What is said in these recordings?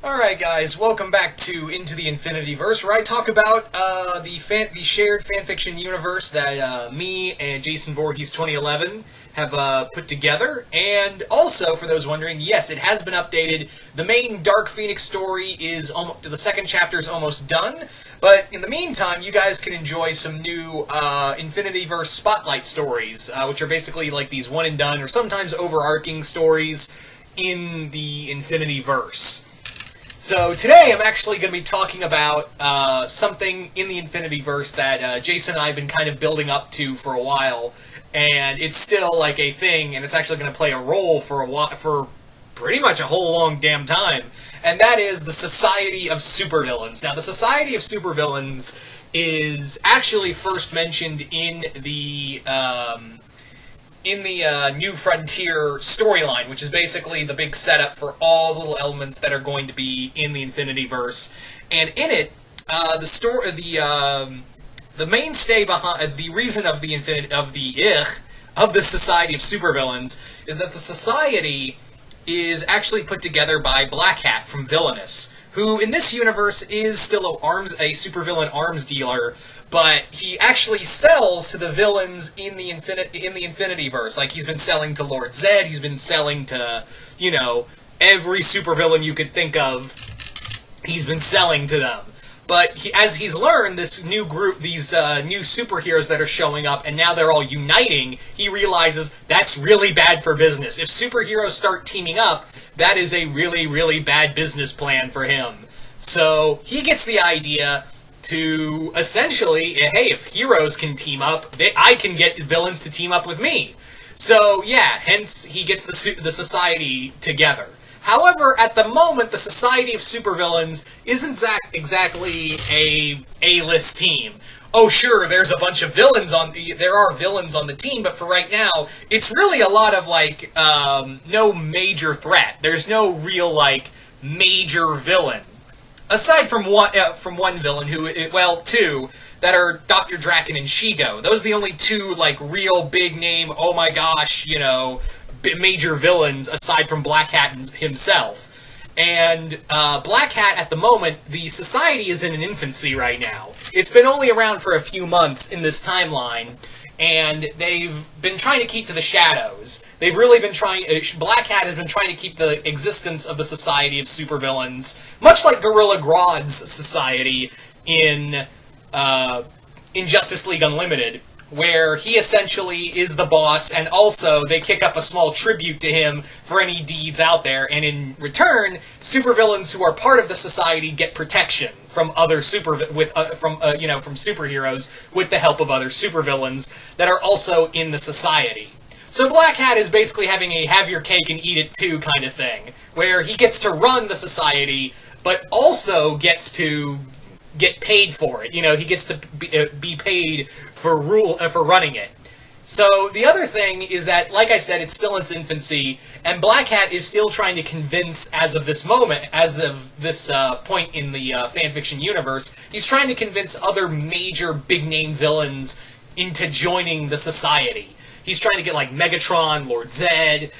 Alright guys, welcome back to Into the Infinityverse, where I talk about the shared fanfiction universe that me and Jason Voorhees 2011 have put together. And also, for those wondering, yes, it has been updated. The main Dark Phoenix story is the second chapter is almost done, but in the meantime, you guys can enjoy some new Infinityverse Spotlight stories, which are basically like these one and done, or sometimes overarching stories in the Infinityverse. So today I'm actually going to be talking about something in the Infinityverse that Jason and I have been kind of building up to for a while, and it's still like a thing, and it's actually going to play a role for pretty much a whole long damn time, and that is the Society of Supervillains. Now, the Society of Supervillains is actually first mentioned in the New Frontier storyline, which is basically the big setup for all the little elements that are going to be in the Infinityverse. And in it, the mainstay behind the reason of the Society of Supervillains is that the Society is actually put together by Black Hat from Villainous, who in this universe is still a supervillain arms dealer. But he actually sells to the villains in the Infinityverse. Like, he's been selling to Lord Zed, he's been selling to, every supervillain you could think of, he's been selling to them. But as he's learned, this new group, these new superheroes that are showing up, and now they're all uniting, he realizes that's really bad for business. If superheroes start teaming up, that is a really, really bad business plan for him. So, he gets the idea to essentially, hey, if heroes can team up, I can get villains to team up with me. So, yeah, hence he gets the Society together. However, at the moment, the Society of Supervillains isn't exactly a A-list team. Oh, sure, there's a bunch of villains there are villains on the team, but for right now, it's really a lot of, no major threat. There's no real, major villain. Aside from one villain, two, that are Dr. Draken and Shigo. Those are the only two, real big name, oh my gosh, major villains, aside from Black Hat himself. And Black Hat, at the moment, the Society is in an infancy right now. It's been only around for a few months in this timeline, and they've been trying to keep to the shadows. They've really been trying... Black Hat has been trying to keep the existence of the Society of Supervillains, much like Gorilla Grodd's society in Justice League Unlimited, where he essentially is the boss, and also they kick up a small tribute to him for any deeds out there, and in return, supervillains who are part of the Society get protection from other from superheroes with the help of other supervillains that are also in the Society. So Black Hat is basically having a have your cake and eat it too kind of thing, where he gets to run the Society, but also gets to get paid for it. He gets to be paid for running it. So the other thing is that, like I said, it's still in its infancy, and Black Hat is still trying to convince, as of this point in the fanfiction universe, he's trying to convince other major big-name villains into joining the Society. He's trying to get, Megatron, Lord Zed,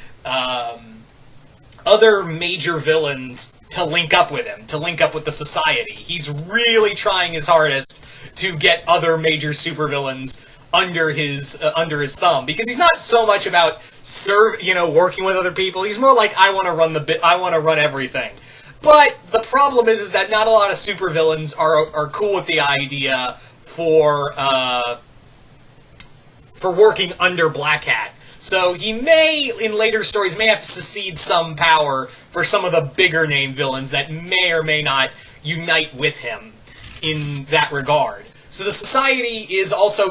other major villains to link up with him, to link up with the Society. He's really trying his hardest to get other major supervillains under his thumb, because he's not so much about working with other people. He's more like, I want to run everything. But the problem is that not a lot of supervillains are cool with the idea for working under Black Hat. So he may, in later stories, may have to secede some power for some of the bigger name villains that may or may not unite with him in that regard. So the Society is also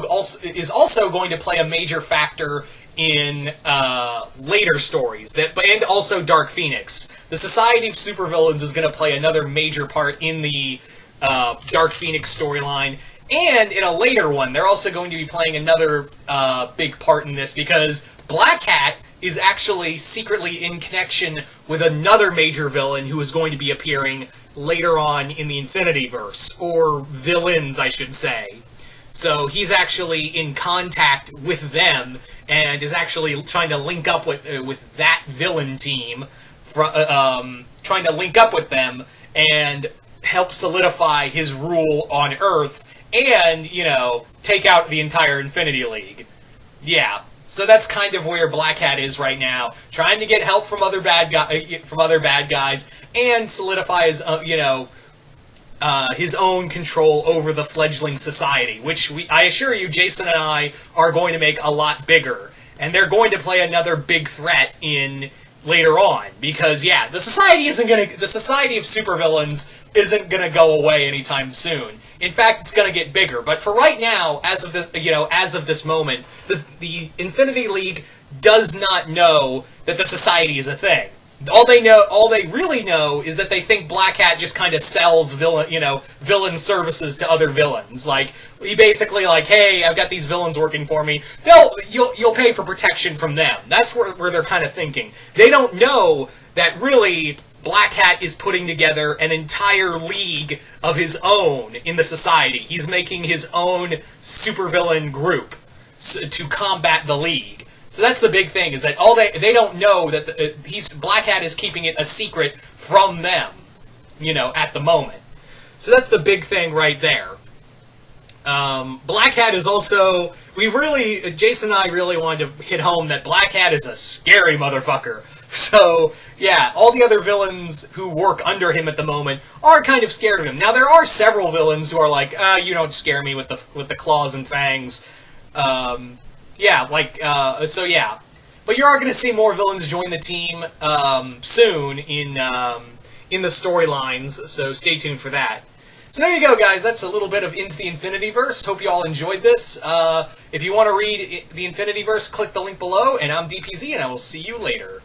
going to play a major factor in later stories, and also Dark Phoenix. The Society of Supervillains is going to play another major part in the Dark Phoenix storyline. And in a later one, they're also going to be playing another big part in this, because Black Hat is actually secretly in connection with another major villain who is going to be appearing later on in the Infinityverse, or villains, I should say. So he's actually in contact with them, and is actually trying to link up with that villain team, trying to link up with them and help solidify his rule on Earth and, take out the entire Infinity League. Yeah. So that's kind of where Black Hat is right now, trying to get help from other bad guys and solidify his own control over the fledgling society, which I assure you, Jason and I are going to make a lot bigger, and they're going to play another big threat in later on, because the society of supervillains isn't gonna go away anytime soon. In fact, it's gonna get bigger. But for right now, as of this moment, the Infinity League does not know that the society is a thing. All they really know is that they think Black Hat just kind of sells villain services to other villains. Like, he basically hey, I've got these villains working for me. You'll pay for protection from them. That's where they're kind of thinking. They don't know that really Black Hat is putting together an entire league of his own in the society. He's making his own supervillain group to combat the League. So that's the big thing, is that they don't know that Black Hat is keeping it a secret from them, at the moment. So that's the big thing right there. Black Hat is also, Jason and I really wanted to hit home that Black Hat is a scary motherfucker. So, all the other villains who work under him at the moment are kind of scared of him. Now, there are several villains who are like, you don't scare me with the claws and fangs. But you are going to see more villains join the team soon in the storylines, so stay tuned for that. So there you go, guys. That's a little bit of Into the Infinityverse. Hope you all enjoyed this. If you want to read the Infinityverse, click the link below, and I'm DPZ, and I will see you later.